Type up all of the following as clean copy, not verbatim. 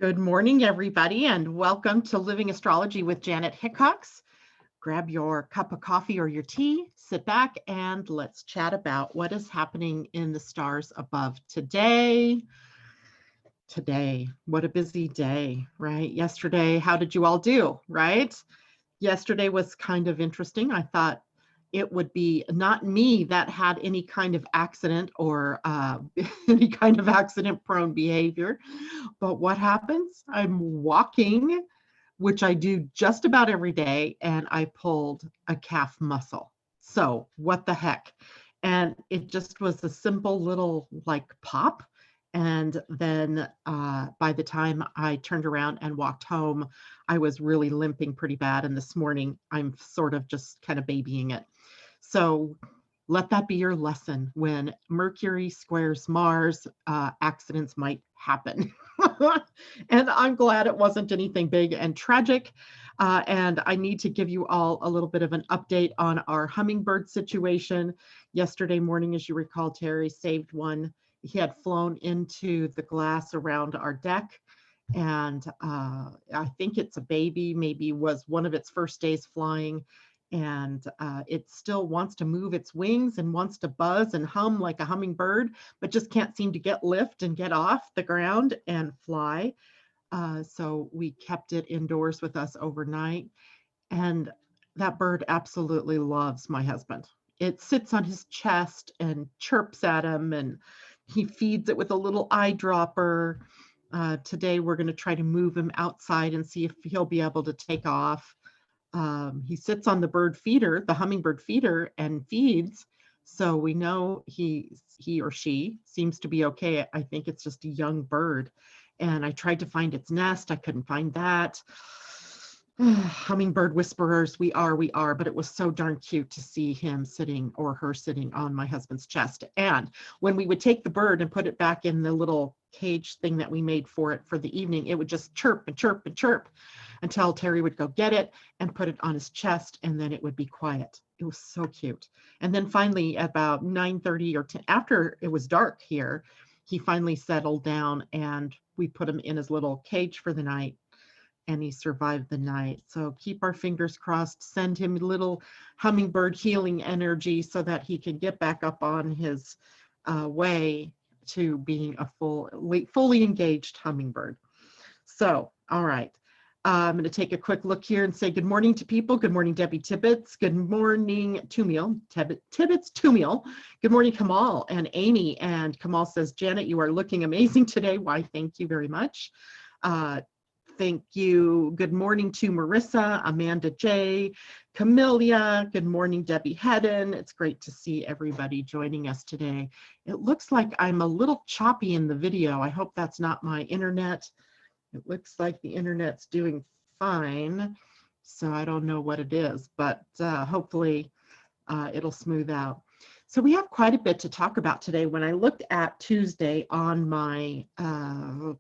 Good morning, everybody, and welcome to Living Astrology with Janet Hickox. Grab your cup of coffee or your tea, sit back, and let's chat about what is happening in the stars above today. What a busy day, right? Yesterday, how did you all do, right? Yesterday was kind of interesting. I thought it would be not me that had any kind of accident or any kind of accident-prone behavior. But what happens? I'm walking, which I do just about every day, and I pulled a calf muscle. So what the heck? And it just was a simple little like pop. And then by the time I turned around and walked home, I was really limping pretty bad. And this morning, I'm sort of just kind of babying it. So let that be your lesson. When Mercury squares Mars, accidents might happen. And I'm glad it wasn't anything big and tragic. And I need to give you all a little bit of an update on our hummingbird situation. Yesterday morning, as you recall, Terry saved one. He had flown into the glass around our deck. And I think it's a baby, maybe was one of its first days flying. And it still wants to move its wings and wants to buzz and hum like a hummingbird, but just can't seem to get lift and get off the ground and fly. So we kept it indoors with us overnight. And that bird absolutely loves my husband. It sits on his chest and chirps at him, and he feeds it with a little eyedropper. Today, we're going to try to move him outside and see if he'll be able to take off. He sits on the bird feeder, the hummingbird feeder, and feeds. So we know he or she seems to be okay. I think it's just a young bird. And I tried to find its nest. I couldn't find that. Hummingbird whisperers, we are, but it was so darn cute to see him sitting or her sitting on my husband's chest. And when we would take the bird and put it back in the little cage thing that we made for it for the evening, it would just chirp and chirp and chirp until Terry would go get it and put it on his chest, and then it would be quiet. It was so cute. And then finally, about 9:30 or 10, after it was dark here, he finally settled down, and we put him in his little cage for the night. And he survived the night. So keep our fingers crossed, send him little hummingbird healing energy so that he can get back up on his way to being a fully engaged hummingbird. So, all right. I'm going to take a quick look here and say good morning to people. Good morning, Debbie Tibbetts. Good morning, Tumiel. Tibbetts, Tumiel. Good morning, Kamal and Amy. And Kamal says, Janet, you are looking amazing today. Why, thank you very much. Thank you. Good morning to Marissa, Amanda J, Camellia. Good morning, Debbie Hedden. It's great to see everybody joining us today. It looks like I'm a little choppy in the video. I hope that's not my internet. It looks like the internet's doing fine. So I don't know what it is, but hopefully it'll smooth out. So we have quite a bit to talk about today. When I looked at Tuesday on my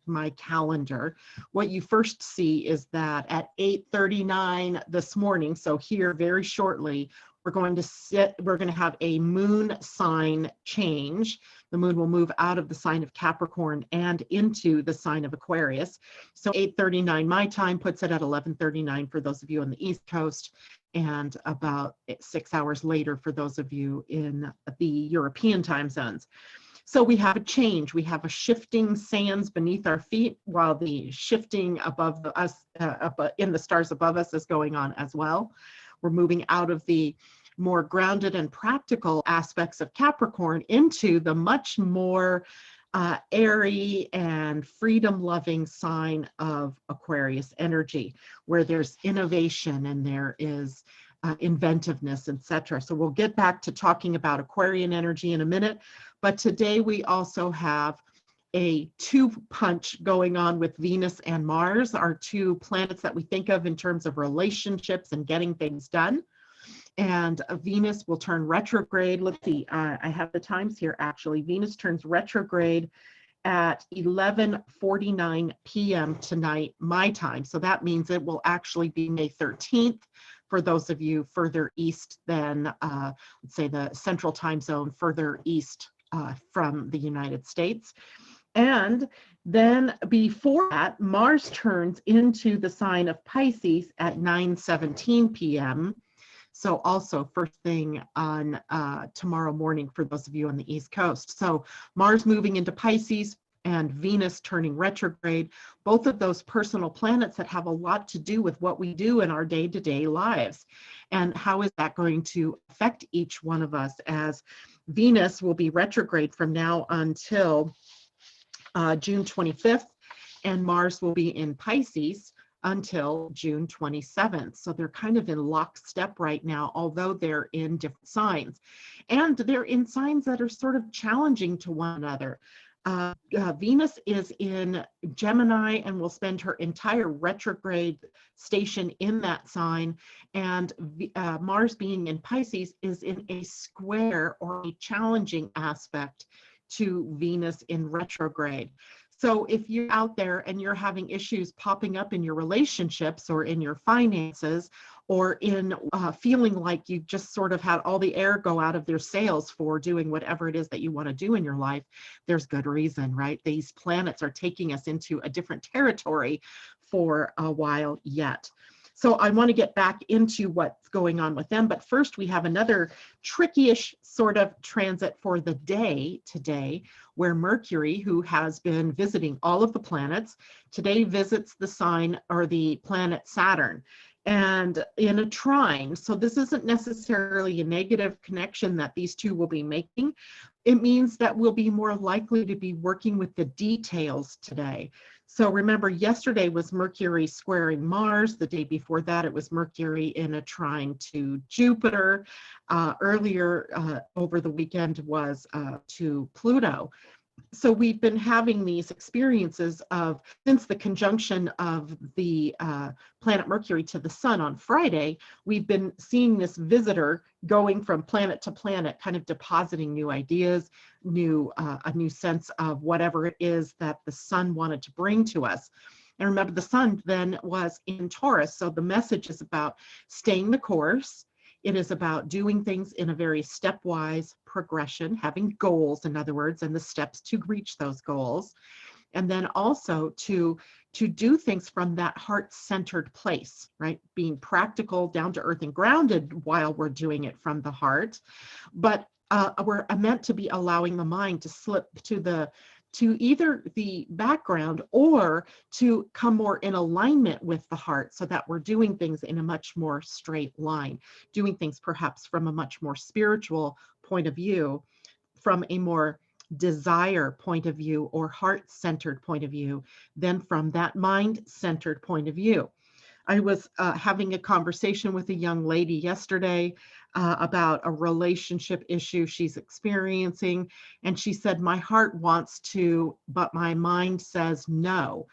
my calendar, what you first see is that at 8:39 this morning, so here very shortly, we're going to have a moon sign change. The moon will move out of the sign of Capricorn and into the sign of Aquarius. So 8:39 my time puts it at 11:39 for those of you on the East Coast, and about 6 hours later for those of you in the European time zones. So we have a change. We have a shifting sands beneath our feet, while the shifting above us, in the stars above us, is going on as well. We're moving out of the more grounded and practical aspects of Capricorn into the much more airy and freedom-loving sign of Aquarius energy, where there's innovation and there is inventiveness, etc. So we'll get back to talking about Aquarian energy in a minute, but today we also have a two-punch going on with Venus and Mars, our two planets that we think of in terms of relationships and getting things done. And Venus will turn retrograde. Let's see, I have the times here actually. Venus turns retrograde at 11:49 p.m. tonight, my time. So that means it will actually be May 13th for those of you further east than, let's say, the central time zone further east from the United States. And Then before that, Mars turns into the sign of Pisces at 9:17 p.m. So also first thing on tomorrow morning for those of you on the East Coast. So Mars moving into Pisces and Venus turning retrograde, both of those personal planets that have a lot to do with what we do in our day-to-day lives. And how is that going to affect each one of us, as Venus will be retrograde from now until June 25th, and Mars will be in Pisces until June 27th. So they're kind of in lockstep right now, although they're in different signs. And they're in signs that are sort of challenging to one another. Venus is in Gemini and will spend her entire retrograde station in that sign. And Mars being in Pisces is in a square or a challenging aspect to Venus in retrograde. So if you're out there and you're having issues popping up in your relationships or in your finances, or in feeling like you just sort of had all the air go out of their sails for doing whatever it is that you want to do in your life, there's good reason, right? These planets are taking us into a different territory for a while yet. So I want to get back into what's going on with them. But first, we have another tricky-ish sort of transit for the day today, where Mercury, who has been visiting all of the planets, today visits the sign or the planet Saturn, and in a trine. So this isn't necessarily a negative connection that these two will be making. It means that we'll be more likely to be working with the details today. So remember, yesterday was Mercury squaring Mars. The day before that, it was Mercury in a trine to Jupiter. Earlier over the weekend was to Pluto. So we've been having these experiences of, since the conjunction of the planet Mercury to the sun on Friday, we've been seeing this visitor going from planet to planet, kind of depositing new ideas, a new sense of whatever it is that the sun wanted to bring to us. And remember, the sun then was in Taurus. So the message is about staying the course. It is about doing things in a very stepwise progression, having goals, in other words, and the steps to reach those goals. And then also to do things from that heart-centered place, right? Being practical, down to earth, and grounded while we're doing it from the heart. But we're meant to be allowing the mind to slip to either the background or to come more in alignment with the heart, so that we're doing things in a much more straight line, doing things perhaps from a much more spiritual point of view, from a more desire point of view or heart-centered point of view, than from that mind-centered point of view. I was having a conversation with a young lady yesterday about a relationship issue she's experiencing. And she said, my heart wants to, but my mind says no.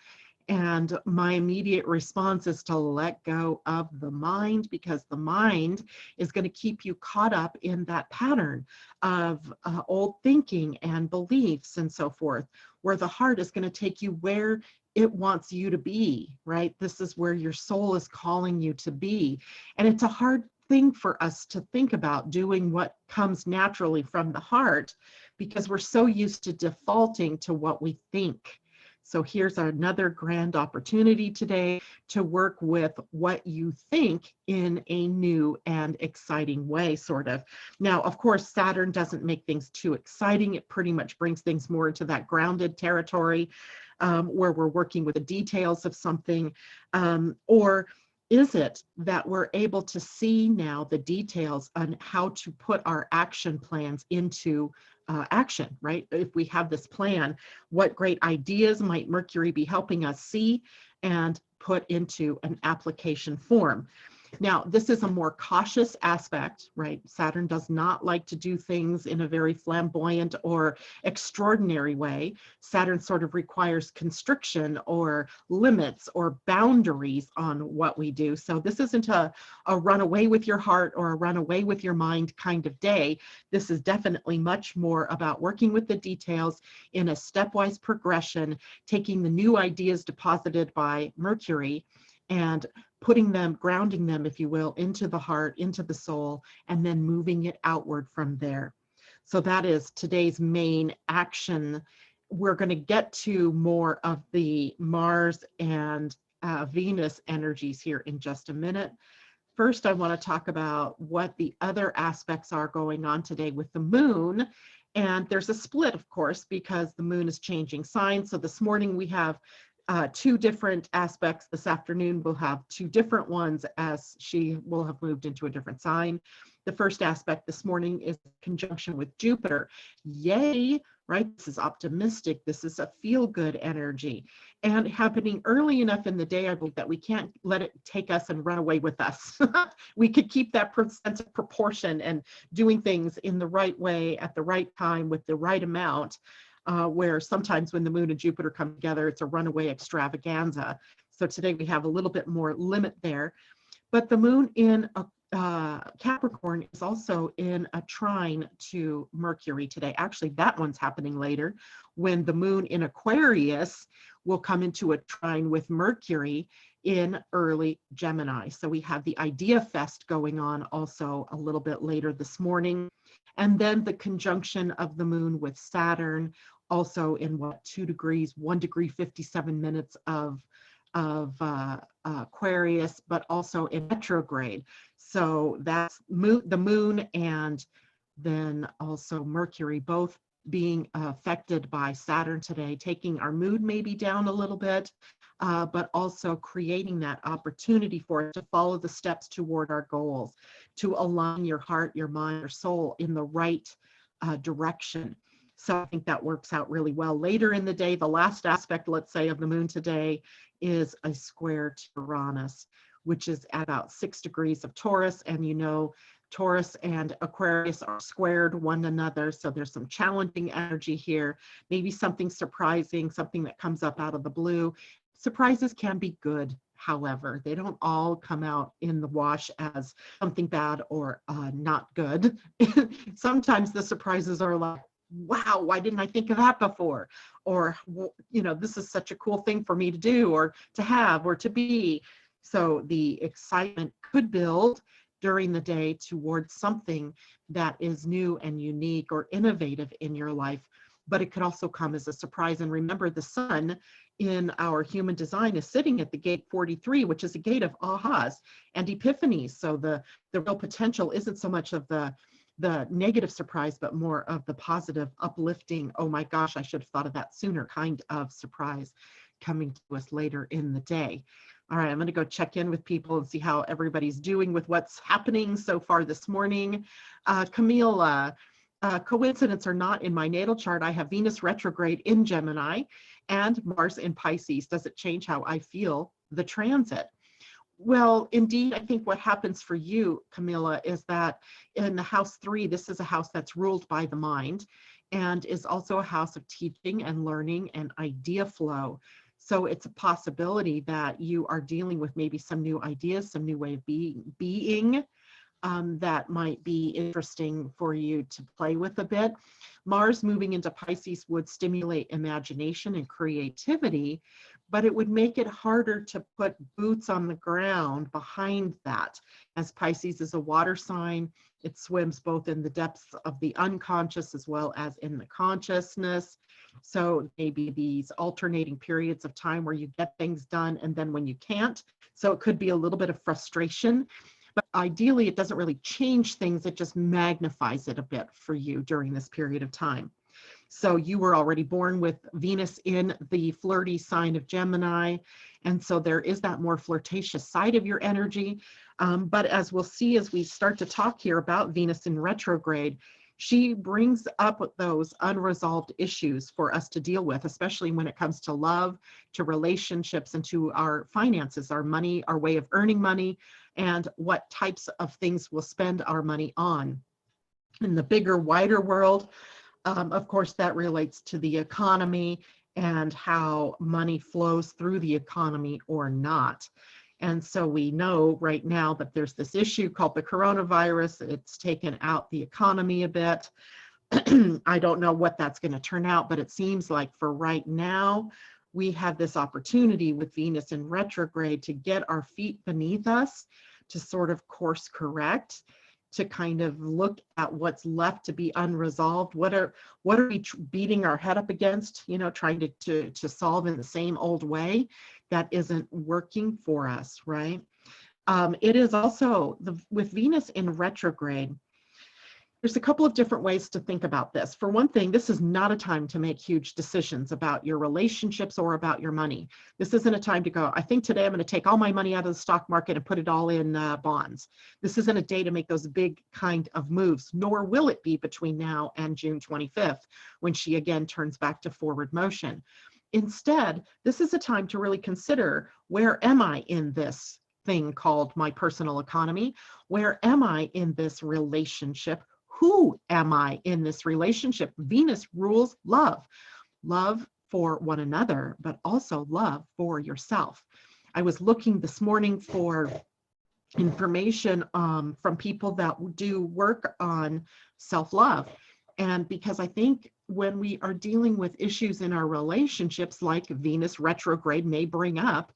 And my immediate response is to let go of the mind, because the mind is going to keep you caught up in that pattern of old thinking and beliefs and so forth, where the heart is going to take you where it wants you to be, right? This is where your soul is calling you to be. And it's a hard thing for us to think about, doing what comes naturally from the heart, because we're so used to defaulting to what we think. So here's another grand opportunity today to work with what you think in a new and exciting way, sort of. Now, of course, Saturn doesn't make things too exciting. It pretty much brings things more into that grounded territory, where we're working with the details of something. Or is it that we're able to see now the details on how to put our action plans into action, right? If we have this plan, what great ideas might Mercury be helping us see and put into an application form? Now, this is a more cautious aspect, right? Saturn does not like to do things in a very flamboyant or extraordinary way. Saturn sort of requires constriction or limits or boundaries on what we do. So this isn't a run away with your heart or a run away with your mind kind of day. This is definitely much more about working with the details in a stepwise progression, taking the new ideas deposited by Mercury and putting them, grounding them, if you will, into the heart, into the soul, and then moving it outward from there. So that is today's main action we're going to get to more of the Mars and Venus energies here in just a minute. First, I want to talk about what the other aspects are going on today with the moon. And there's a split, of course, because the moon is changing signs. So this morning we have two different aspects. This afternoon we'll have two different ones as she will have moved into a different sign. The first aspect this morning is conjunction with Jupiter. Yay, right? This is optimistic. This is a feel-good energy. And happening early enough in the day, I believe, that we can't let it take us and run away with us. We could keep that sense of proportion and doing things in the right way at the right time with the right amount, where sometimes when the moon and Jupiter come together, it's a runaway extravaganza. So today we have a little bit more limit there. But the moon in Capricorn is also in a trine to Mercury today. Actually, that one's happening later, when the moon in Aquarius will come into a trine with Mercury in early Gemini. So we have the Idea Fest going on also a little bit later this morning. And then the conjunction of the moon with Saturn, also in 2 degrees, 1 degree, 57 minutes of Aquarius, but also in retrograde. So that's the moon and then also Mercury both being affected by Saturn today, taking our mood maybe down a little bit, but also creating that opportunity for us to follow the steps toward our goals, to align your heart, your mind, your soul in the right direction. So I think that works out really well. Later in the day, the last aspect, let's say, of the moon today is a square to Uranus, which is at about 6 degrees of Taurus. And you know, Taurus and Aquarius are squared one another. So there's some challenging energy here, maybe something surprising, something that comes up out of the blue. Surprises can be good. However, they don't all come out in the wash as something bad or not good. Sometimes the surprises are like, wow, why didn't I think of that before? Or, you know, this is such a cool thing for me to do or to have or to be. So the excitement could build during the day towards something that is new and unique or innovative in your life, but it could also come as a surprise. And remember, the sun in our human design is sitting at the gate 43, which is a gate of ahas and epiphanies. So the real potential isn't so much of the negative surprise, but more of the positive, uplifting, oh my gosh, I should have thought of that sooner kind of surprise coming to us later in the day. All right, I'm going to go check in with people and see how everybody's doing with what's happening so far this morning. Camille, coincidence or not, in my natal chart, I have Venus retrograde in Gemini and Mars in Pisces. Does it change how I feel the transit? Well, indeed, I think what happens for you, Camilla, is that in the house 3, this is a house that's ruled by the mind and is also a house of teaching and learning and idea flow. So it's a possibility that you are dealing with maybe some new ideas, some new way of being that might be interesting for you to play with a bit. Mars moving into Pisces would stimulate imagination and creativity, but it would make it harder to put boots on the ground behind that. As Pisces is a water sign, it swims both in the depths of the unconscious as well as in the consciousness. So maybe these alternating periods of time where you get things done and then when you can't. So it could be a little bit of frustration. But ideally, it doesn't really change things. It just magnifies it a bit for you during this period of time. So you were already born with Venus in the flirty sign of Gemini. And so there is that more flirtatious side of your energy. But as we'll see, as we start to talk here about Venus in retrograde, she brings up those unresolved issues for us to deal with, especially when it comes to love, to relationships, and to our finances, our money, our way of earning money, and what types of things we'll spend our money on. In the bigger, wider world, of course, that relates to the economy and how money flows through the economy or not. And so we know right now that there's this issue called the coronavirus. It's taken out the economy a bit. I don't know what that's going to turn out, but it seems like for right now, we have this opportunity with Venus in retrograde to get our feet beneath us, to sort of course correct to kind of look at what's left to be unresolved. What are we beating our head up against, trying to solve in the same old way that isn't working for us, right? It is also with Venus in retrograde. There's a couple of different ways to think about this. For one thing, this is not a time to make huge decisions about your relationships or about your money. This isn't a time to go, I think today I'm going to take all my money out of the stock market and put it all in bonds. This isn't a day to make those big kind of moves, nor will it be between now and June 25th, when she again turns back to forward motion. Instead, this is a time to really consider, where am I in this thing called my personal economy? Where am I in this relationship? Who am I in this relationship? Venus rules love, love for one another, but also love for yourself. I was looking this morning for information from people that do work on self-love. And because I think when we are dealing with issues in our relationships, like Venus retrograde may bring up,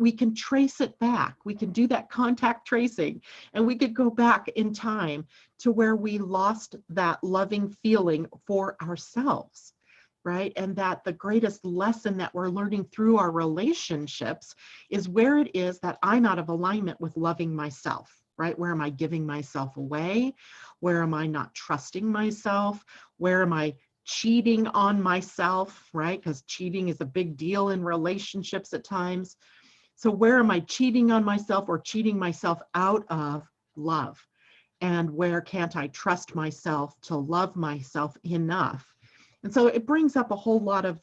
we can trace it back. We can do that contact tracing, and we could go back in time to where we lost that loving feeling for ourselves, right? And that the greatest lesson that we're learning through our relationships is where it is that I'm out of alignment with loving myself, right? Where am I giving myself away? Where am I not trusting myself? Where am I cheating on myself, right? Because cheating is a big deal in relationships at times. So where am I cheating on myself or cheating myself out of love? And where can't I trust myself to love myself enough? And so it brings up a whole lot of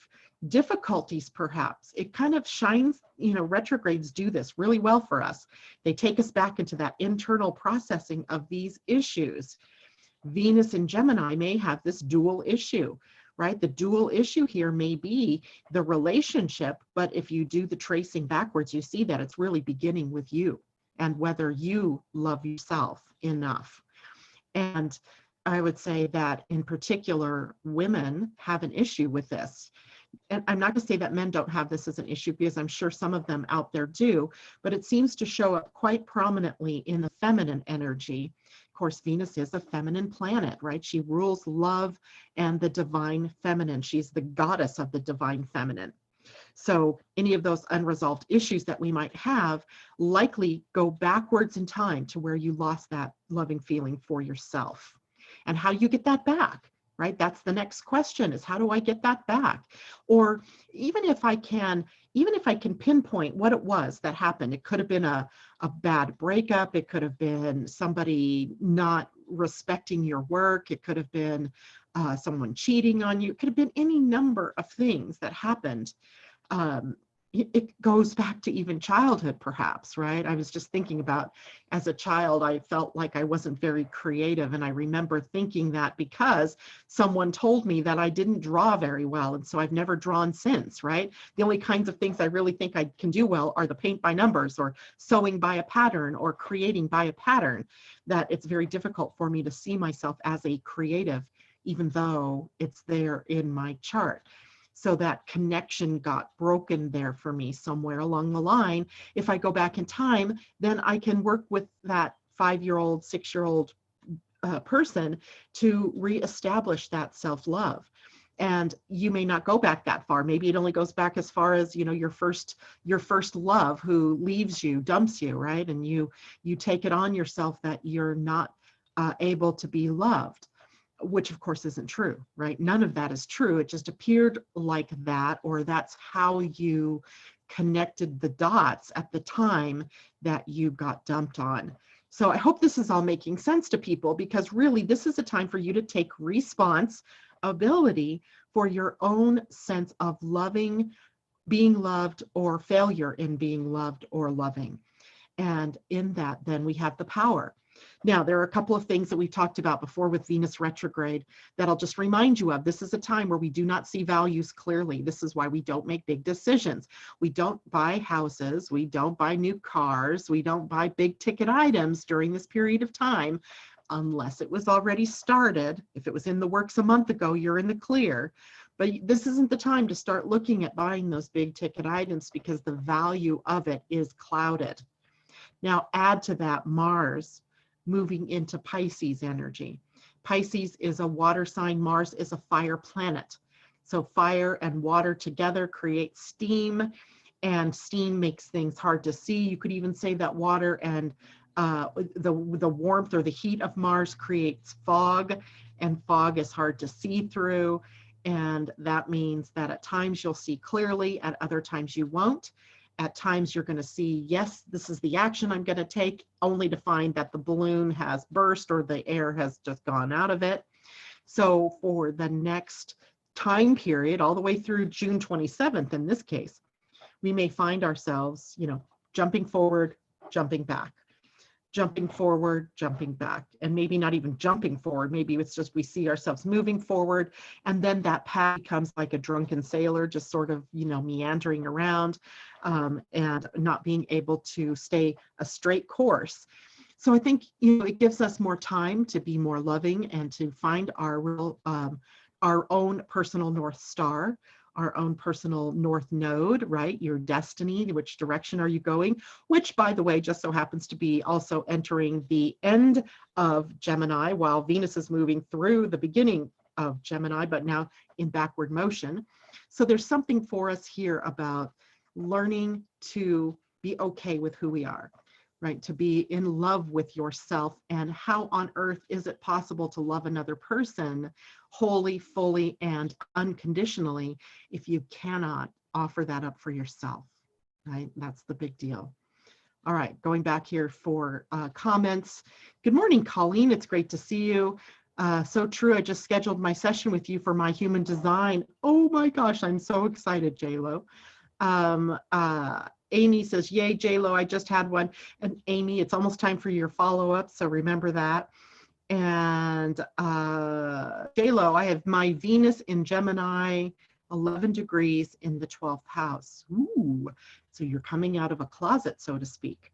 difficulties, perhaps. It kind of shines, retrogrades do this really well for us. They take us back into that internal processing of these issues. Venus in Gemini may have this dual issue, right? The dual issue here may be the relationship, but if you do the tracing backwards, you see that it's really beginning with you and whether you love yourself enough. And I would say that in particular, women have an issue with this. And I'm not going to say that men don't have this as an issue, because I'm sure some of them out there do, but it seems to show up quite prominently in the feminine energy. Of course, Venus is a feminine planet, right? She rules love and the divine feminine. She's the goddess of the divine feminine. So any of those unresolved issues that we might have likely go backwards in time to where you lost that loving feeling for yourself. And how do you get that back? Right? That's the next question, is how do I get that back? Or even if I can pinpoint what it was that happened, it could have been a bad breakup. It could have been somebody not respecting your work. It could have been someone cheating on you. It could have been any number of things that happened. It goes back to even childhood, perhaps, right? I was just thinking about, as a child, I felt like I wasn't very creative. And I remember thinking that because someone told me that I didn't draw very well. And so I've never drawn since, right? The only kinds of things I really think I can do well are the paint by numbers, or sewing by a pattern, or creating by a pattern. That it's very difficult for me to see myself as a creative, even though it's there in my chart. So that connection got broken there for me somewhere along the line. If I go back in time, then I can work with that 5-year-old, 6-year-old person to reestablish that self-love. And you may not go back that far. Maybe it only goes back as far as, your first love who leaves you, dumps you, right? And you take it on yourself that you're not able to be loved. Which of course isn't true, right? None of that is true. It just appeared like that, or that's how you connected the dots at the time that you got dumped on. So I hope this is all making sense to people, because really this is a time for you to take responsibility for your own sense of loving, being loved, or failure in being loved or loving. And in that, then we have the power. Now, there are a couple of things that we talked about before with Venus retrograde that I'll just remind you of. This is a time where we do not see values clearly. This is why we don't make big decisions. We don't buy houses. We don't buy new cars. We don't buy big ticket items during this period of time, unless it was already started. If it was in the works a month ago, you're in the clear. But this isn't the time to start looking at buying those big ticket items, because the value of it is clouded. Now, add to that Mars moving into Pisces energy. Pisces is a water sign. Mars is a fire planet. So fire and water together create steam, and steam makes things hard to see. You could even say that water and the warmth or the heat of Mars creates fog, and fog is hard to see through. And that means that at times you'll see clearly, at other times you won't. At times you're going to see, yes, this is the action I'm going to take, only to find that the balloon has burst or the air has just gone out of it. So for the next time period, all the way through June 27th, in this case, we may find ourselves, jumping forward, jumping back, jumping forward, jumping back, and maybe not even jumping forward. Maybe it's just we see ourselves moving forward, and then that path becomes like a drunken sailor, just sort of, meandering around and not being able to stay a straight course. So I think, it gives us more time to be more loving and to find our real, our own personal North Star, our own personal North Node, right? Your destiny, which direction are you going? Which, by the way, just so happens to be also entering the end of Gemini, while Venus is moving through the beginning of Gemini, but now in backward motion. So there's something for us here about learning to be okay with who we are, right? To be in love with yourself, and how on earth is it possible to love another person wholly, fully, and unconditionally if you cannot offer that up for yourself, right? That's the big deal. All right, going back here for comments. Good morning, Colleen. It's great to see you. So true. I just scheduled my session with you for my human design. Oh my gosh, I'm so excited, JLo. Amy says, yay, JLo, I just had one. And Amy, it's almost time for your follow-up, so remember that. And JLo, I have my Venus in Gemini, 11 degrees in the 12th house. Ooh, so you're coming out of a closet, so to speak.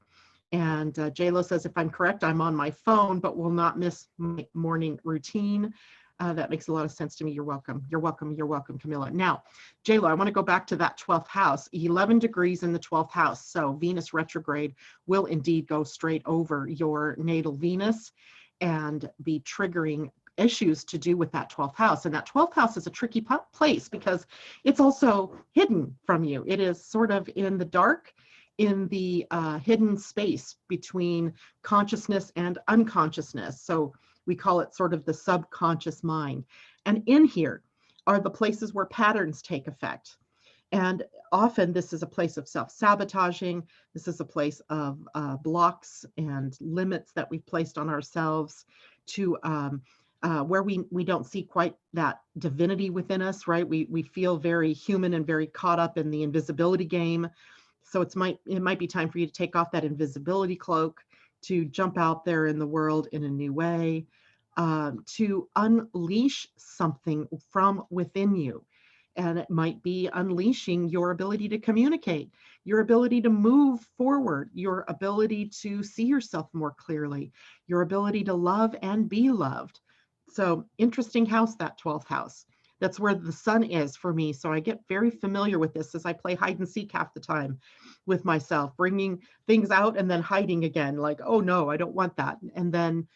And JLo says, if I'm correct, I'm on my phone, but will not miss my morning routine. That makes a lot of sense to me. You're welcome. You're welcome. You're welcome, Camilla. Now, JLo, I want to go back to that 12th house, 11 degrees in the 12th house. So Venus retrograde will indeed go straight over your natal Venus and be triggering issues to do with that 12th house. And that 12th house is a tricky place because it's also hidden from you. It is sort of in the dark, in the hidden space between consciousness and unconsciousness. So we call it sort of the subconscious mind. And in here are the places where patterns take effect. And often this is a place of self-sabotaging. This is a place of blocks and limits that we've placed on ourselves to where we don't see quite that divinity within us, right? We feel very human and very caught up in the invisibility game. So it might be time for you to take off that invisibility cloak, to jump out there in the world in a new way, to unleash something from within you. And it might be unleashing your ability to communicate, your ability to move forward, your ability to see yourself more clearly, your ability to love and be loved. So interesting house, that 12th house. That's where the sun is for me. So I get very familiar with this as I play hide and seek half the time with myself, bringing things out and then hiding again, like, oh no, I don't want that. And then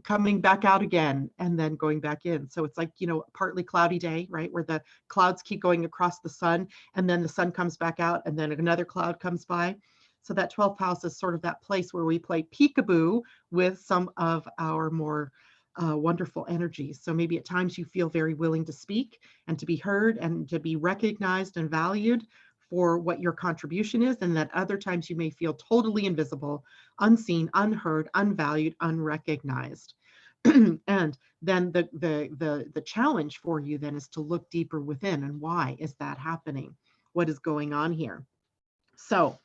coming back out again and then going back in. So it's like, partly cloudy day, right? Where the clouds keep going across the sun and then the sun comes back out and then another cloud comes by. So that 12th house is sort of that place where we play peekaboo with some of our more wonderful energies. So maybe at times you feel very willing to speak and to be heard and to be recognized and valued for what your contribution is, and that other times you may feel totally invisible, unseen, unheard, unvalued, unrecognized. And then the challenge for you then is to look deeper within, and why is that happening? What is going on here? So,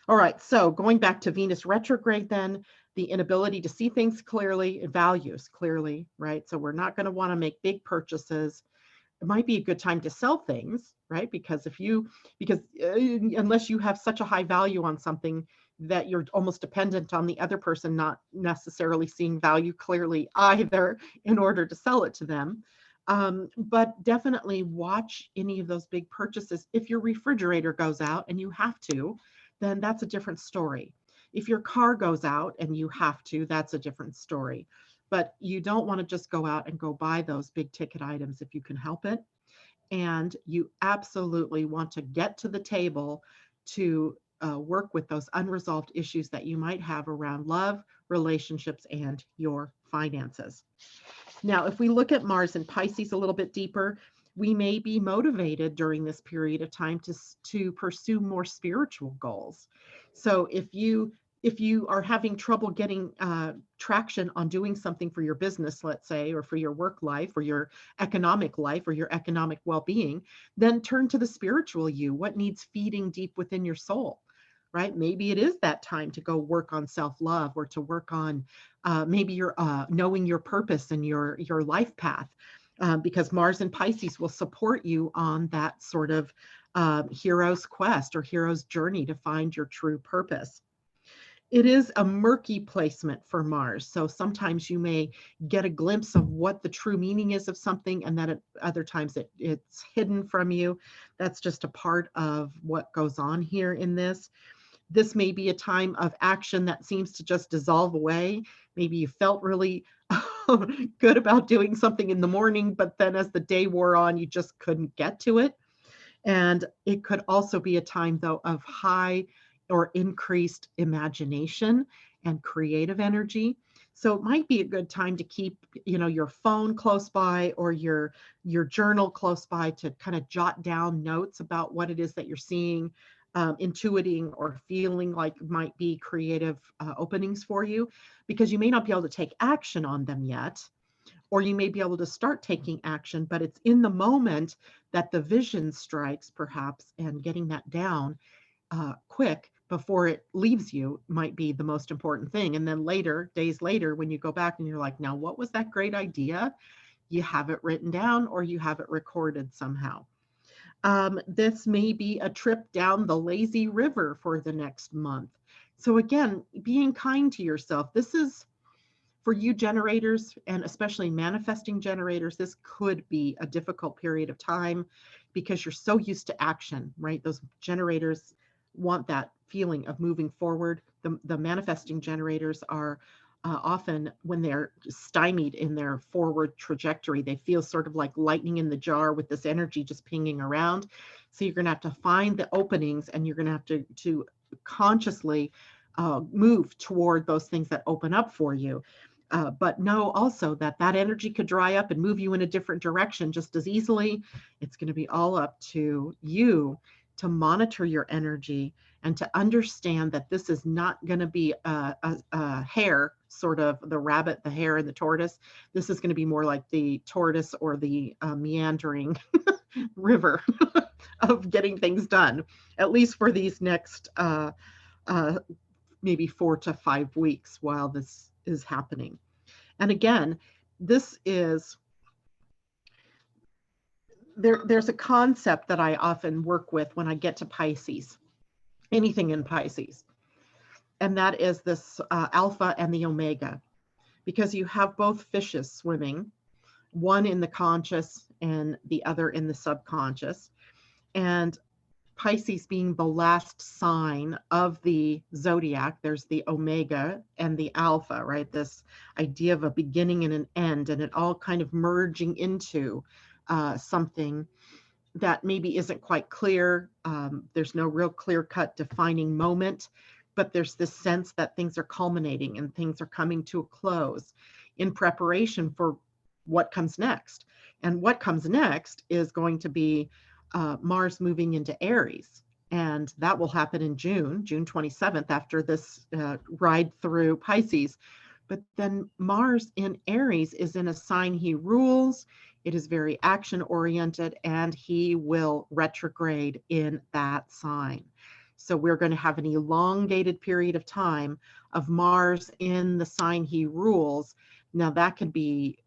all right, so going back to Venus retrograde then, the inability to see things clearly, values clearly, right? So we're not going to want to make big purchases. It might be a good time to sell things, right? Because unless you have such a high value on something that you're almost dependent on the other person not necessarily seeing value clearly either in order to sell it to them. But definitely watch any of those big purchases. If your refrigerator goes out and you have to, then that's a different story. If your car goes out and you have to, that's a different story. But you don't want to just go out and go buy those big ticket items if you can help it. And you absolutely want to get to the table to work with those unresolved issues that you might have around love, relationships, and your finances. Now, if we look at Mars and Pisces a little bit deeper, we may be motivated during this period of time to pursue more spiritual goals. So if you are having trouble getting traction on doing something for your business, let's say, or for your work life or your economic life or your economic well-being, then turn to the spiritual you. What needs feeding deep within your soul? Right? Maybe it is that time to go work on self-love, or to work on maybe you're knowing your purpose and your life path, because Mars and Pisces will support you on that sort of hero's quest or hero's journey to find your true purpose. It is a murky placement for Mars. So sometimes you may get a glimpse of what the true meaning is of something, and then at other times it's hidden from you. That's just a part of what goes on here in this. This may be a time of action that seems to just dissolve away. Maybe you felt really good about doing something in the morning, but then as the day wore on, you just couldn't get to it. And it could also be a time, though, of high or increased imagination and creative energy. So it might be a good time to keep, your phone close by, or your journal close by, to kind of jot down notes about what it is that you're seeing, intuiting, or feeling like might be creative openings for you, because you may not be able to take action on them yet, or you may be able to start taking action, but it's in the moment that the vision strikes, perhaps, and getting that down quick before it leaves you might be the most important thing. And then later, days later, when you go back and you're like, now, what was that great idea? You have it written down, or you have it recorded somehow. This may be a trip down the lazy river for the next month. So again, being kind to yourself. This is for you generators, and especially manifesting generators. This could be a difficult period of time because you're so used to action, right? Those generators want that feeling of moving forward. The manifesting generators are often, when they're stymied in their forward trajectory, they feel sort of like lightning in the jar with this energy just pinging around. So you're going to have to find the openings, and you're going to have to consciously move toward those things that open up for you. But know also that energy could dry up and move you in a different direction just as easily. It's going to be all up to you to monitor your energy and to understand that this is not going to be a hare, sort of the rabbit, the hare, and the tortoise. This is going to be more like the tortoise, or the meandering river of getting things done, at least for these next maybe 4 to 5 weeks while this is happening. And again, this is there's a concept that I often work with when I get to Pisces, anything in Pisces, and that is this alpha and the omega, because you have both fishes swimming, one in the conscious and the other in the subconscious. And Pisces being the last sign of the zodiac, there's the omega and the alpha, right? This idea of a beginning and an end, and it all kind of merging into something that maybe isn't quite clear. There's no real clear-cut defining moment, but there's this sense that things are culminating and things are coming to a close in preparation for what comes next. And what comes next is going to be Mars moving into Aries. And that will happen in June 27th, after this ride through Pisces. But then Mars in Aries is in a sign he rules. It is very action oriented, and he will retrograde in that sign. So we're going to have an elongated period of time of Mars in the sign he rules. Now that can be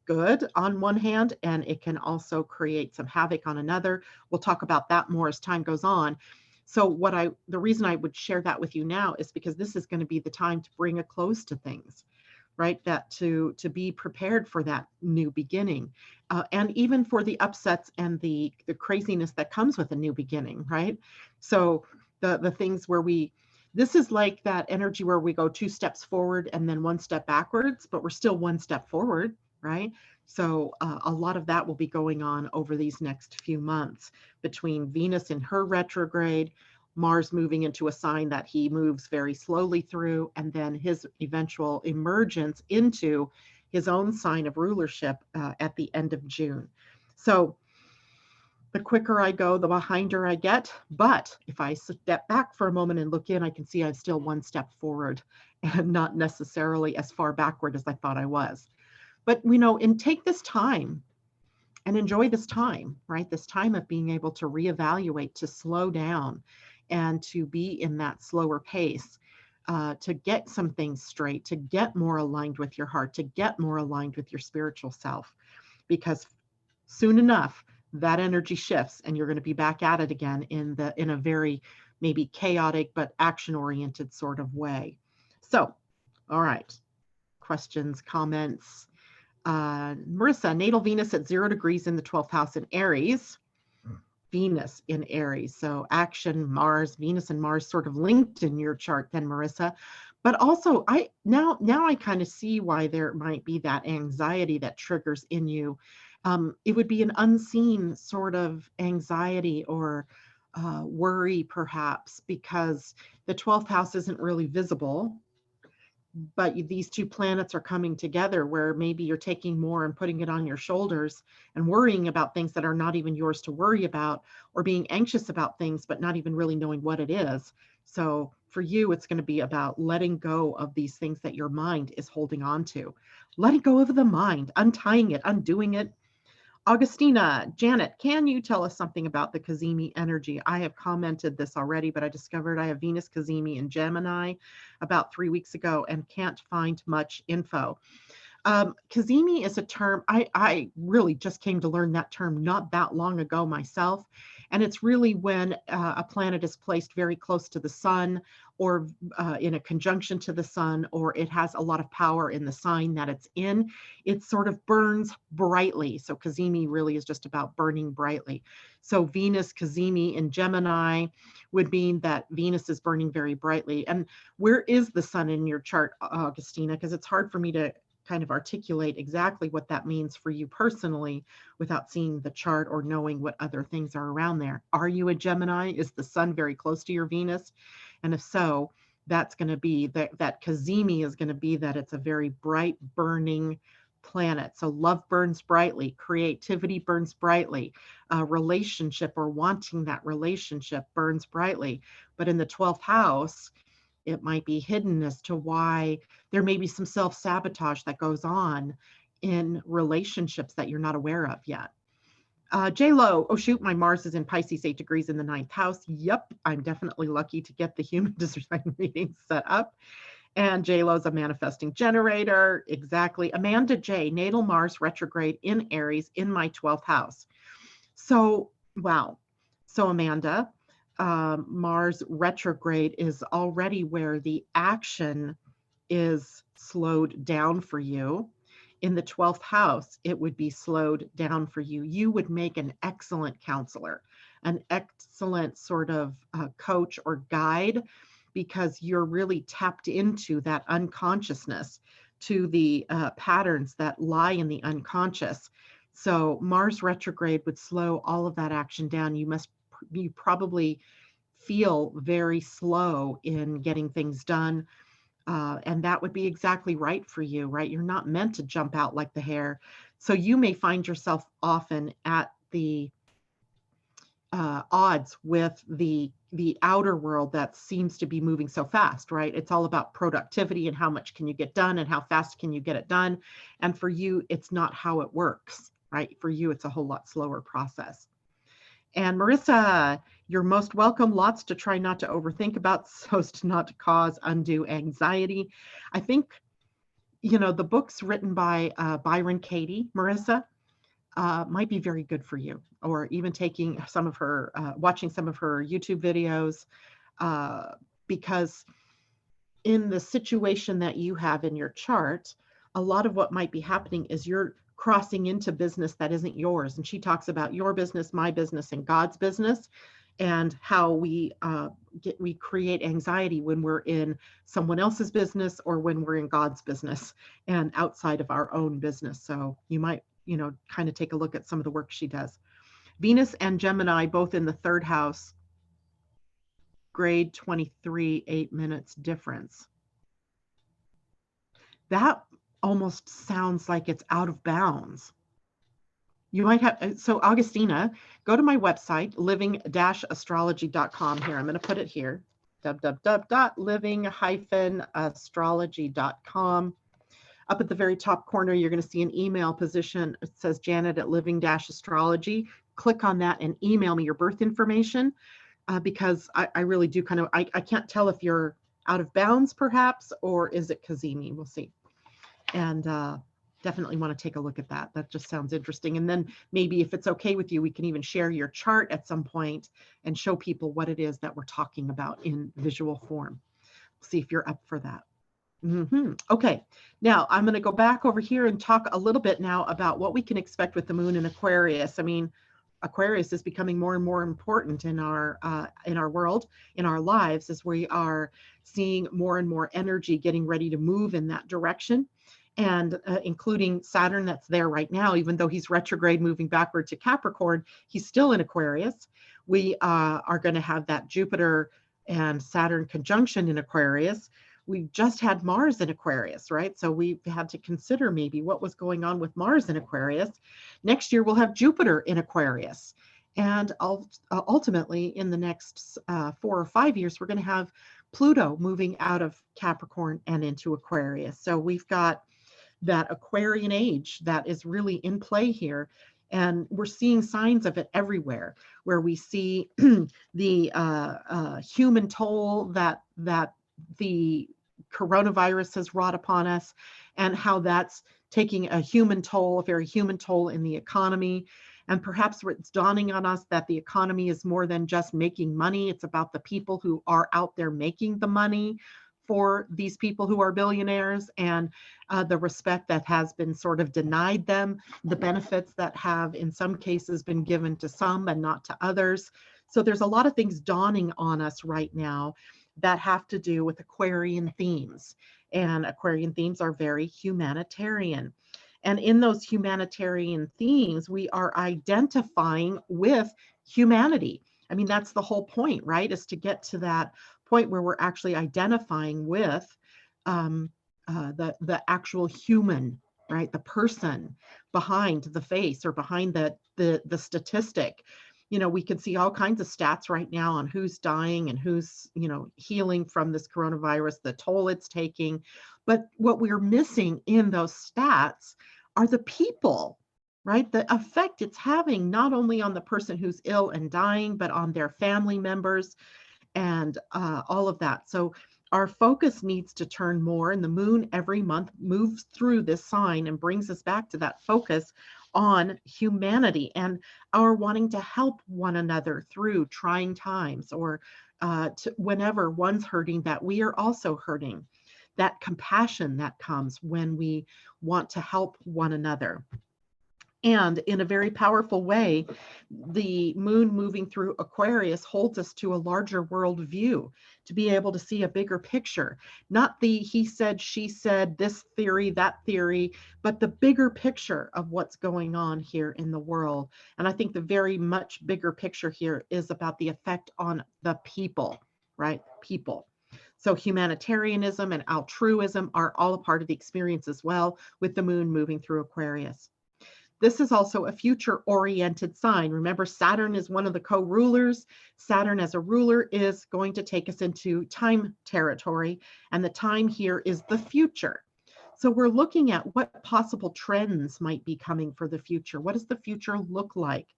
good on one hand, and it can also create some havoc on another. We'll talk about that more as time goes on. So the reason I would share that with you now is because this is going to be the time to bring a close to things, right? That to be prepared for that new beginning, and even for the upsets and the craziness that comes with a new beginning, right? So the things where This is like that energy where we go 2 steps forward and then 1 step backwards, but we're still 1 step forward, right? So a lot of that will be going on over these next few months between Venus in her retrograde, Mars moving into a sign that he moves very slowly through, and then his eventual emergence into his own sign of rulership at the end of June. So the quicker I go, the behinder I get. But if I step back for a moment and look in, I can see I'm still 1 step forward and not necessarily as far backward as I thought I was. But, and take this time and enjoy this time, right? This time of being able to reevaluate, to slow down, and to be in that slower pace, to get some things straight, to get more aligned with your heart, to get more aligned with your spiritual self. Because soon enough, that energy shifts and you're going to be back at it again in a very maybe chaotic but action-oriented sort of way. So, all right. Questions, comments. Marissa, natal Venus at 0 degrees in the 12th house in Aries. Venus in Aries. So action, Mars, Venus and Mars sort of linked in your chart then, Marissa. But also I kind of see why there might be that anxiety that triggers in you. It would be an unseen sort of anxiety or worry perhaps, because the 12th house isn't really visible. But these 2 planets are coming together where maybe you're taking more and putting it on your shoulders and worrying about things that are not even yours to worry about, or being anxious about things, but not even really knowing what it is. So for you, it's going to be about letting go of these things that your mind is holding on to. Letting go of the mind, untying it, undoing it. Augustina, Janet, can you tell us something about the Cazimi energy? I have commented this already, but I discovered I have Venus Cazimi in Gemini about 3 weeks ago and can't find much info. Cazimi is a term, I really just came to learn that term not that long ago myself. And it's really when a planet is placed very close to the sun, or in a conjunction to the sun, or it has a lot of power in the sign that it's in. It sort of burns brightly. So Cazimi really is just about burning brightly. So Venus Cazimi in Gemini would mean that Venus is burning very brightly. And where is the sun in your chart, Augustina? Because it's hard for me to kind of articulate exactly what that means for you personally without seeing the chart or knowing what other things are around there. Are you a Gemini? Is the sun very close to your Venus? And if so, that's going to be that Cazimi is going to be that it's a very bright burning planet. So love burns brightly, creativity burns brightly, relationship or wanting that relationship burns brightly. But in the 12th house, it might be hidden as to why there may be some self-sabotage that goes on in relationships that you're not aware of yet. J-Lo, oh shoot, my Mars is in Pisces, 8 degrees in the 9th house. Yep, I'm definitely lucky to get the human design reading set up. And J-Lo's a manifesting generator. Exactly. Amanda J, natal Mars retrograde in Aries in my 12th house. So, wow. So Amanda, Mars retrograde is already where the action is slowed down for you. In the 12th house, it would be slowed down for you. You would make an excellent counselor, an excellent sort of coach or guide, because you're really tapped into that unconsciousness, to the patterns that lie in the unconscious. So Mars retrograde would slow all of that action down. You probably feel very slow in getting things done. And that would be exactly right for you, right? You're not meant to jump out like the hare. So you may find yourself often at the odds with the outer world that seems to be moving so fast, right? It's all about productivity and how much can you get done and how fast can you get it done. And for you, it's not how it works, right? For you, it's a whole lot slower process. And Marissa, you're most welcome. Lots to try not to overthink about so as to not to cause undue anxiety. I think, the books written by Byron Katie, Marissa, might be very good for you, or even taking some of her, watching some of her YouTube videos, because in the situation that you have in your chart, a lot of what might be happening is you're crossing into business that isn't yours. And she talks about your business, my business, and God's business. and how we create anxiety when we're in someone else's business or when we're in God's business and outside of our own business. So you might, kind of take a look at some of the work she does. Venus and Gemini, both in the third house, grade 23, 8 minutes difference. That almost sounds like it's out of bounds. You might have, so Augustina, go to my website, living-astrology.com here. I'm going to put it here, www.living-astrology.com. Up at the very top corner, you're going to see an email position. It says Janet at living-astrology. Click on that and email me your birth information, because I really do kind of, I can't tell if you're out of bounds perhaps, or is it Kazemi? We'll see. And definitely want to take a look at that. That just sounds interesting. And then maybe if it's okay with you, we can even share your chart at some point and show people what it is that we're talking about in visual form. See if you're up for that. Okay, now I'm going to go back over here and talk a little bit now about what we can expect with the moon in Aquarius. I mean, Aquarius is becoming more and more important in our world, in our lives, as we are seeing more and more energy getting ready to move in that direction, and including Saturn that's there right now. Even though he's retrograde moving backward to Capricorn, he's still in Aquarius. We are going to have that Jupiter and Saturn conjunction in Aquarius. We just had Mars in Aquarius, right? So we've had to consider maybe what was going on with Mars in Aquarius. Next year, we'll have Jupiter in Aquarius. And ultimately, in the next 4 or 5 years, we're going to have Pluto moving out of Capricorn and into Aquarius. So we've got that Aquarian age that is really in play here. And we're seeing signs of it everywhere, where we see the human toll that the coronavirus has wrought upon us, and how that's taking a human toll, a very human toll in the economy. And perhaps it's dawning on us that the economy is more than just making money. It's about the people who are out there making the money for these people who are billionaires, and the respect that has been sort of denied them, the benefits that have in some cases been given to some and not to others. So there's a lot of things dawning on us right now that have to do with Aquarian themes. And Aquarian themes are very humanitarian. And in those humanitarian themes, we are identifying with humanity. I mean, that's the whole point, right? Is to get to that point where we're actually identifying with the actual human, right? The person behind the face or behind the statistic. We can see all kinds of stats right now on who's dying and who's, healing from this coronavirus, the toll it's taking. But what we're missing in those stats are the people, right? The effect it's having not only on the person who's ill and dying, but on their family members and all of that. So our focus needs to turn more, and the moon every month moves through this sign and brings us back to that focus on humanity and our wanting to help one another through trying times, or whenever one's hurting, that we are also hurting. That compassion that comes when we want to help one another. And in a very powerful way, the moon moving through Aquarius holds us to a larger world view, to be able to see a bigger picture, not the he said, she said, this theory, that theory, but the bigger picture of what's going on here in the world. And I think the very much bigger picture here is about the effect on the people, right? People. So humanitarianism and altruism are all a part of the experience as well, with the moon moving through Aquarius. This is also a future-oriented sign. Remember, Saturn is one of the co-rulers. Saturn as a ruler is going to take us into time territory, and the time here is the future. So we're looking at what possible trends might be coming for the future. What does the future look like?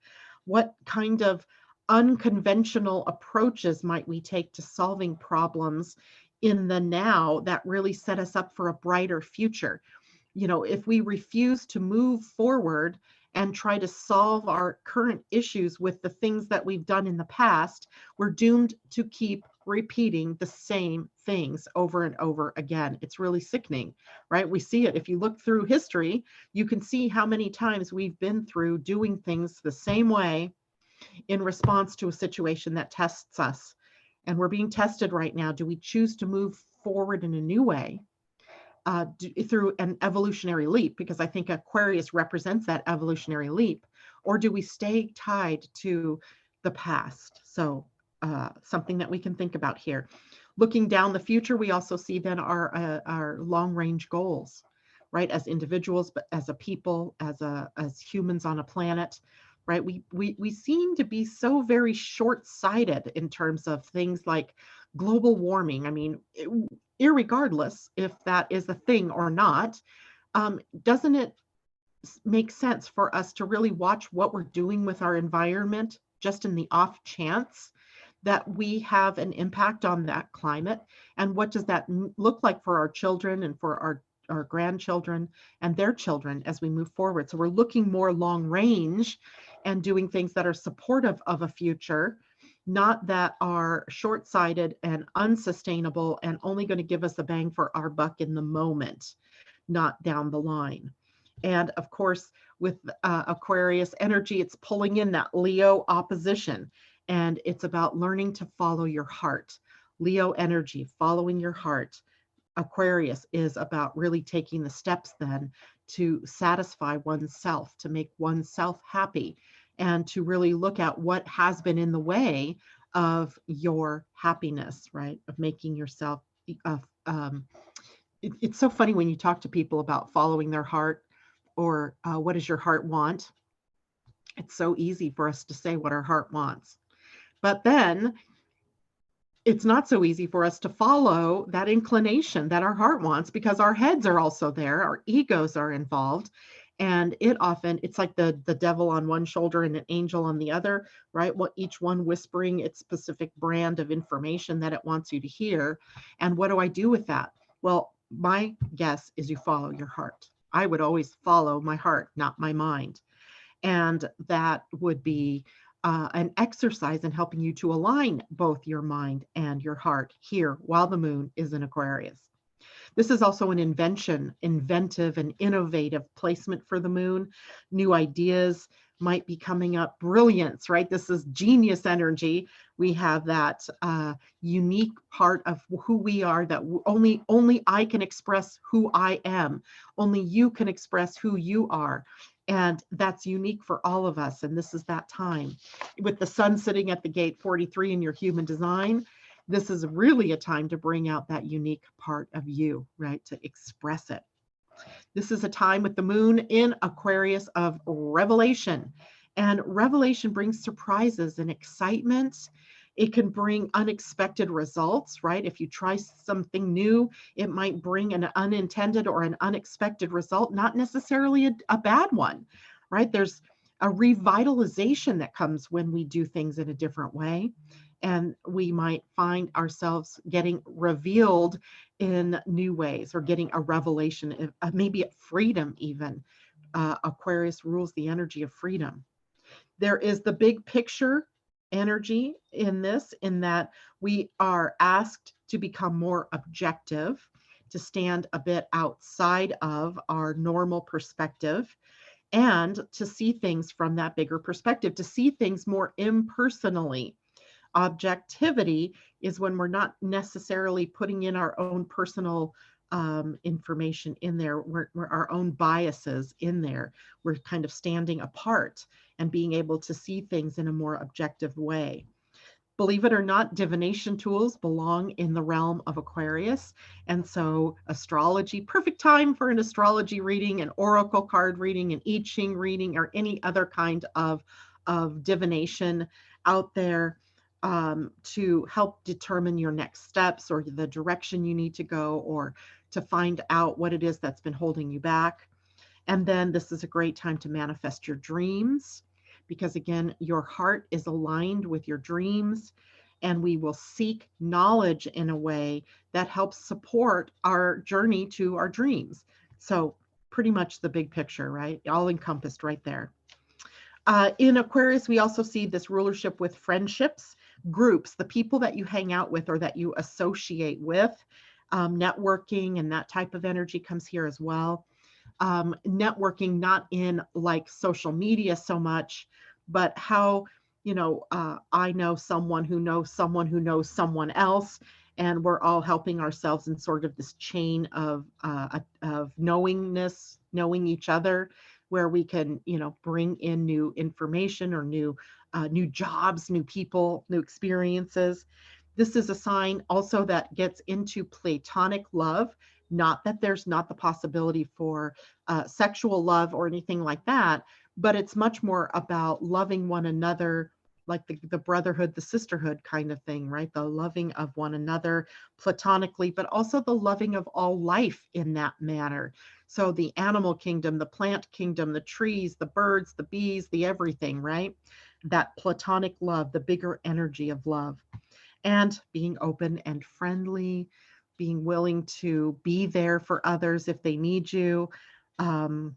What kind of unconventional approaches might we take to solving problems in the now that really set us up for a brighter future? If we refuse to move forward and try to solve our current issues with the things that we've done in the past, we're doomed to keep repeating the same things over and over again. It's really sickening, right? We see it. If you look through history, you can see how many times we've been through doing things the same way in response to a situation that tests us. And we're being tested right now. Do we choose to move forward in a new way through an evolutionary leap? Because I think Aquarius represents that evolutionary leap. Or do we stay tied to the past? So something that we can think about here. Looking down the future, we also see then our long range goals, right? As individuals, but as a people, as humans on a planet, right? We seem to be so very short-sighted in terms of things like global warming. I mean, irregardless if that is a thing or not, doesn't it make sense for us to really watch what we're doing with our environment just in the off chance that we have an impact on that climate? And what does that look like for our children and for our grandchildren and their children as we move forward? So we're looking more long range and doing things that are supportive of a future, not that are short-sighted and unsustainable and only going to give us a bang for our buck in the moment, not down the line. And of course, with Aquarius energy, it's pulling in that Leo opposition. And it's about learning to follow your heart. Leo energy, following your heart. Aquarius is about really taking the steps then to satisfy oneself, to make oneself happy, and to really look at what has been in the way of your happiness, right? Of making yourself, it's so funny when you talk to people about following their heart or what does your heart want? It's so easy for us to say what our heart wants. But then it's not so easy for us to follow that inclination that our heart wants because our heads are also there, our egos are involved. And it's like the devil on one shoulder and an angel on the other, right? What each one whispering its specific brand of information that it wants you to hear. And what do I do with that? Well, my guess is you follow your heart. I would always follow my heart, not my mind. And that would be an exercise in helping you to align both your mind and your heart here while the moon is in Aquarius. This is also an inventive and innovative placement for the moon. New ideas might be coming up, brilliance, right? This is genius energy. We have that unique part of who we are that only I can express who I am. Only you can express who you are. And that's unique for all of us. And this is that time. With the sun sitting at the gate 43 in your human design, this is really a time to bring out that unique part of you, right? To express it. This is a time with the moon in Aquarius of revelation. And revelation brings surprises and excitement. It can bring unexpected results, right? If you try something new, it might bring an unintended or an unexpected result, not necessarily a bad one, right? There's a revitalization that comes when we do things in a different way. And we might find ourselves getting revealed in new ways or getting a revelation, maybe a freedom even. Aquarius rules the energy of freedom. There is the big picture energy in this, in that we are asked to become more objective, to stand a bit outside of our normal perspective, and to see things from that bigger perspective, to see things more impersonally. Objectivity is when we're not necessarily putting in our own personal information in there, we're our own biases in there. We're kind of standing apart and being able to see things in a more objective way. Believe it or not, divination tools belong in the realm of Aquarius. And so astrology, perfect time for an astrology reading, an oracle card reading, an I Ching reading, or any other kind of divination out there to help determine your next steps or the direction you need to go, or to find out what it is that's been holding you back. And then this is a great time to manifest your dreams, because again, your heart is aligned with your dreams, and we will seek knowledge in a way that helps support our journey to our dreams. So pretty much the big picture, right? All encompassed right there. In Aquarius, we also see this rulership with friendships, groups, the people that you hang out with or that you associate with. Networking and that type of energy comes here as well. Networking not in like social media so much, but how I know someone who knows someone who knows someone else, and we're all helping ourselves in sort of this chain of knowingness, knowing each other, where we can, bring in new information or new jobs, new people, new experiences. This is a sign also that gets into platonic love. Not that there's not the possibility for sexual love or anything like that, but it's much more about loving one another, like the brotherhood, the sisterhood kind of thing, right? The loving of one another platonically, but also the loving of all life in that manner. So the animal kingdom, the plant kingdom, the trees, the birds, the bees, the everything, right? That platonic love, the bigger energy of love, and being open and friendly, being willing to be there for others if they need you. Um,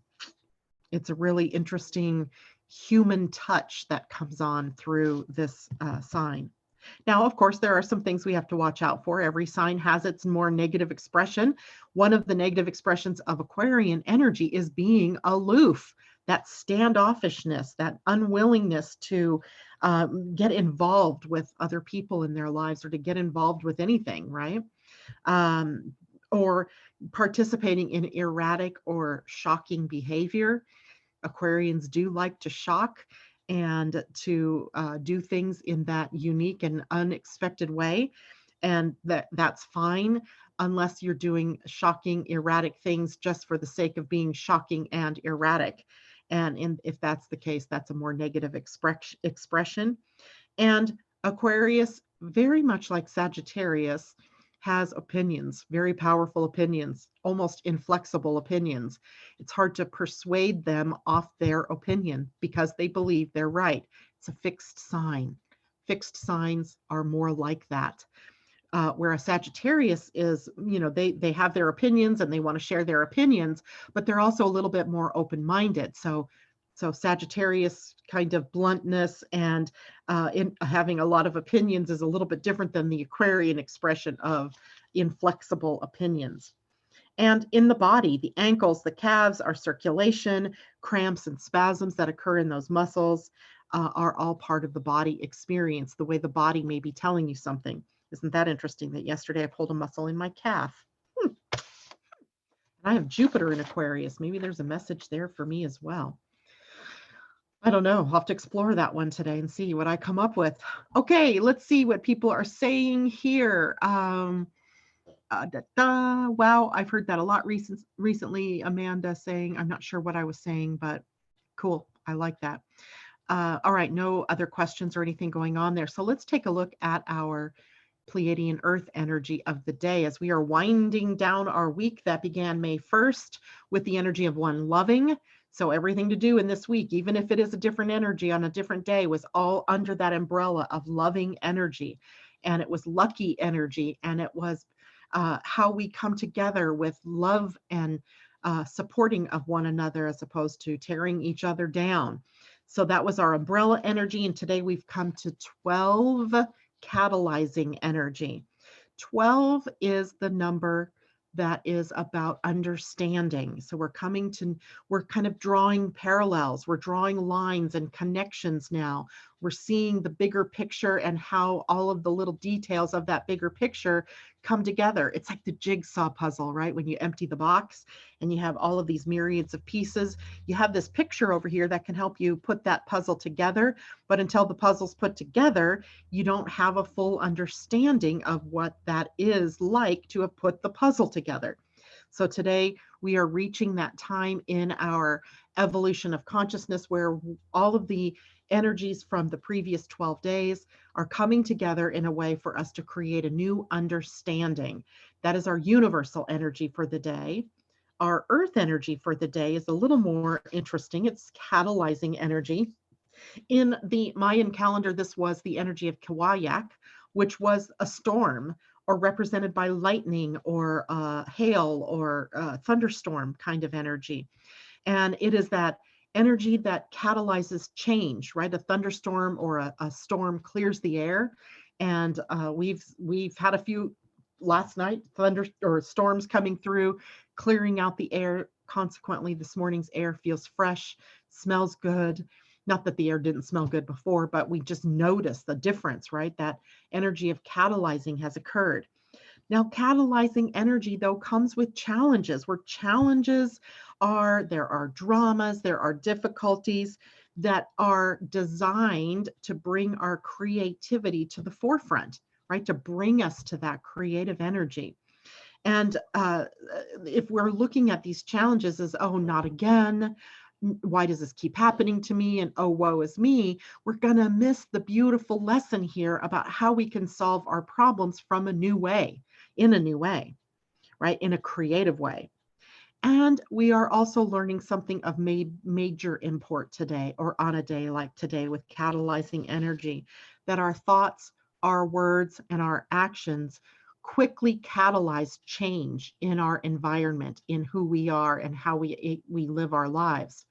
it's a really interesting human touch that comes on through this sign. Now, of course, there are some things we have to watch out for. Every sign has its more negative expression. One of the negative expressions of Aquarian energy is being aloof, that standoffishness, that unwillingness to get involved with other people in their lives or to get involved with anything, right? Um, or participating in erratic or shocking behavior. Aquarians do like to shock and to do things in that unique and unexpected way. And that's fine unless you're doing shocking, erratic things just for the sake of being shocking and erratic. If that's the case, that's a more negative expression. And Aquarius, very much like Sagittarius, has opinions, very powerful opinions, almost inflexible opinions. It's hard to persuade them off their opinion because they believe they're right. It's a fixed sign. Fixed signs are more like that. Whereas Sagittarius is, they have their opinions and they want to share their opinions, but they're also a little bit more open-minded. So Sagittarius kind of bluntness and in having a lot of opinions is a little bit different than the Aquarian expression of inflexible opinions. And in the body, the ankles, the calves, our circulation, cramps and spasms that occur in those muscles are all part of the body experience, the way the body may be telling you something. Isn't that interesting that yesterday I pulled a muscle in my calf? And I have Jupiter in Aquarius. Maybe there's a message there for me as well. I don't know. I'll have to explore that one today and see what I come up with. Okay, let's see what people are saying here. Wow, I've heard that a lot recently. Amanda saying, I'm not sure what I was saying, but cool. I like that. All right, no other questions or anything going on there. So let's take a look at our Pleiadian Earth energy of the day as we are winding down our week that began May 1st with the energy of one loving. So everything to do in this week, even if it is a different energy on a different day, was all under that umbrella of loving energy. And it was lucky energy. And it was how we come together with love and supporting of one another as opposed to tearing each other down. So that was our umbrella energy. And today we've come to 12 catalyzing energy. 12 is the number that is about understanding. So we're kind of drawing parallels. We're drawing lines and connections now. We're seeing the bigger picture and how all of the little details of that bigger picture come together. It's like the jigsaw puzzle, right? When you empty the box and you have all of these myriads of pieces, you have this picture over here that can help you put that puzzle together. But until the puzzle's put together, you don't have a full understanding of what that is like to have put the puzzle together. So today we are reaching that time in our evolution of consciousness where all of the energies from the previous 12 days are coming together in a way for us to create a new understanding. That is our universal energy for the day. Our earth energy for the day is a little more interesting. It's catalyzing energy. In the Mayan calendar, this was the energy of Kawayak, which was a storm or represented by lightning or hail or thunderstorm kind of energy. And it is that energy that catalyzes change, right? A thunderstorm or a storm clears the air. And we've had a few last night, thunder or storms coming through, clearing out the air. Consequently, this morning's air feels fresh, smells good. Not that the air didn't smell good before, but we just noticed the difference, right? That energy of catalyzing has occurred. Now, catalyzing energy, though, comes with challenges, where challenges there are dramas, there are difficulties that are designed to bring our creativity to the forefront, right? To bring us to that creative energy. And if we're looking at these challenges as, oh, not again, why does this keep happening to me? And oh, woe is me, we're going to miss the beautiful lesson here about how we can solve our problems from a new way, in a new way, right? In a creative way. And we are also learning something of major import today, or on a day like today with catalyzing energy, that our thoughts, our words, and our actions quickly catalyze change in our environment, in who we are and how we live our lives.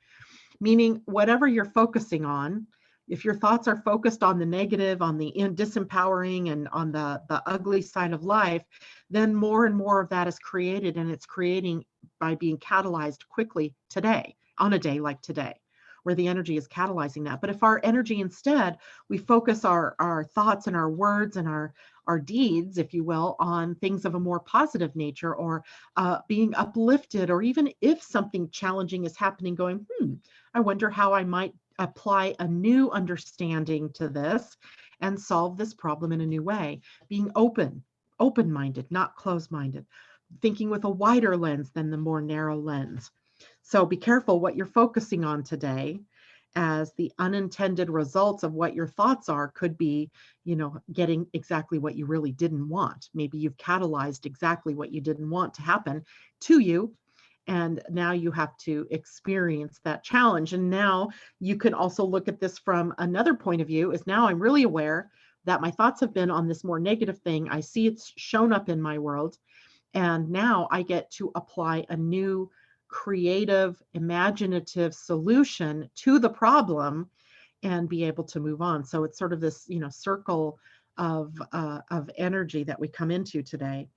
Meaning, whatever you're focusing on, if your thoughts are focused on the negative, on the disempowering, and on the ugly side of life, then more and more of that is created, and it's creating by being catalyzed quickly today, on a day like today, where the energy is catalyzing that. But if our energy instead, we focus our thoughts and our words and our deeds, if you will, on things of a more positive nature, or being uplifted, or even if something challenging is happening, going, I wonder how I might apply a new understanding to this and solve this problem in a new way. Being open-minded, not closed-minded, thinking with a wider lens than the more narrow lens. So be careful what you're focusing on today, as the unintended results of what your thoughts are could be, getting exactly what you really didn't want. Maybe you've catalyzed exactly what you didn't want to happen to you. And now you have to experience that challenge. And now you can also look at this from another point of view, is now I'm really aware that my thoughts have been on this more negative thing. I see it's shown up in my world. And now I get to apply a new creative, imaginative solution to the problem and be able to move on. So it's sort of this, circle of energy that we come into today.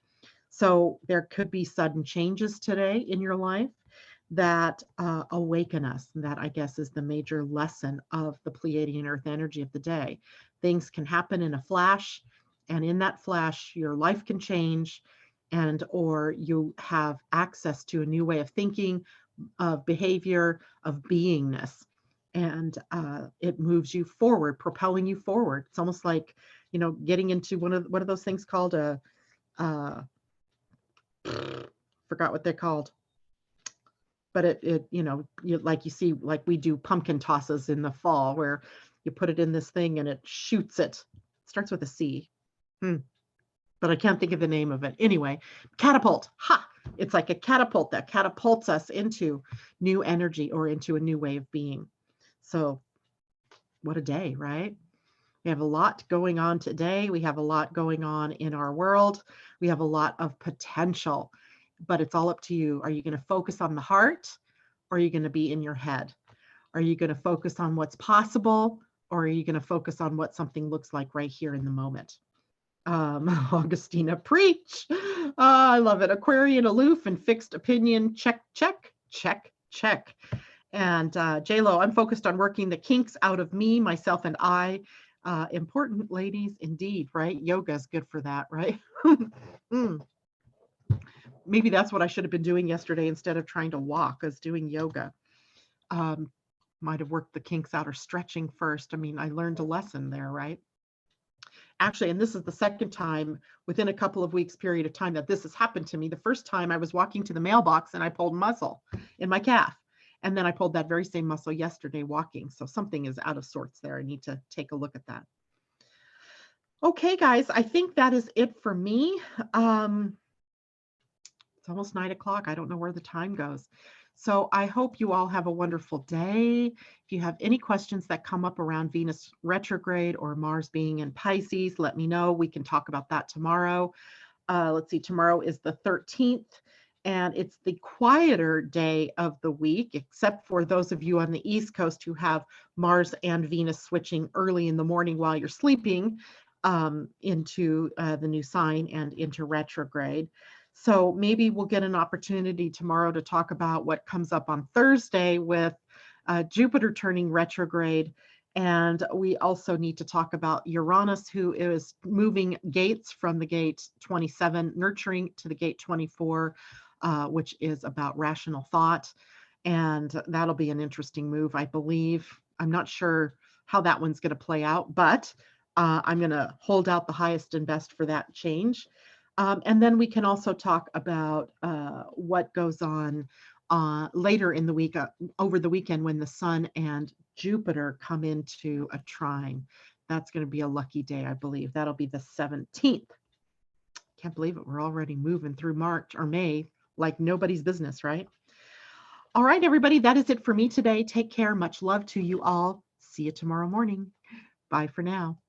So there could be sudden changes today in your life that awaken us. That, I guess, is the major lesson of the Pleiadian Earth energy of the day. Things can happen in a flash, and in that flash, your life can change, or you have access to a new way of thinking, of behavior, of beingness. And it moves you forward, propelling you forward. It's almost like, getting into what are those things called? Forgot what they're called. But like you see, like we do pumpkin tosses in the fall, where you put it in this thing and it shoots it. It starts with a C. But I can't think of the name of it. Anyway, catapult. Ha! It's like a catapult that catapults us into new energy or into a new way of being. So what a day, right? We have a lot going on today. We have a lot going on in our world. We have a lot of potential, but it's all up to you. Are you going to focus on the heart, or are you going to be in your head? Are you going to focus on what's possible, or are you going to focus on what something looks like right here in the moment? Augustina, preach. I love it. Aquarian, aloof and fixed opinion. Check, check, check, check. And J-Lo, I'm focused on working the kinks out of me, myself, and I. Important, ladies, indeed, right? Yoga is good for that, right? Maybe that's what I should have been doing yesterday instead of trying to walk, as doing yoga. Might have worked the kinks out, or stretching first. I mean, I learned a lesson there, right? Actually, and this is the second time within a couple of weeks period of time that this has happened to me. The first time I was walking to the mailbox and I pulled muscle in my calf. And then I pulled that very same muscle yesterday walking. So something is out of sorts there. I need to take a look at that. Okay, guys, I think that is it for me. It's almost 9 o'clock. I don't know where the time goes. So I hope you all have a wonderful day. If you have any questions that come up around Venus retrograde or Mars being in Pisces, let me know. We can talk about that tomorrow. Let's see, tomorrow is the 13th. And it's the quieter day of the week, except for those of you on the East Coast who have Mars and Venus switching early in the morning while you're sleeping into the new sign and into retrograde. So maybe we'll get an opportunity tomorrow to talk about what comes up on Thursday with Jupiter turning retrograde. And we also need to talk about Uranus, who is moving gates from the gate 27, nurturing, to the gate 24, which is about rational thought. And that'll be an interesting move, I believe. I'm not sure how that one's going to play out, but I'm going to hold out the highest and best for that change. And then we can also talk about what goes on later in the week, over the weekend, when the Sun and Jupiter come into a trine. That's going to be a lucky day, I believe. That'll be the 17th. Can't believe it. We're already moving through March or May like nobody's business, right? All right, everybody, that is it for me today. Take care. Much love to you all. See you tomorrow morning. Bye for now.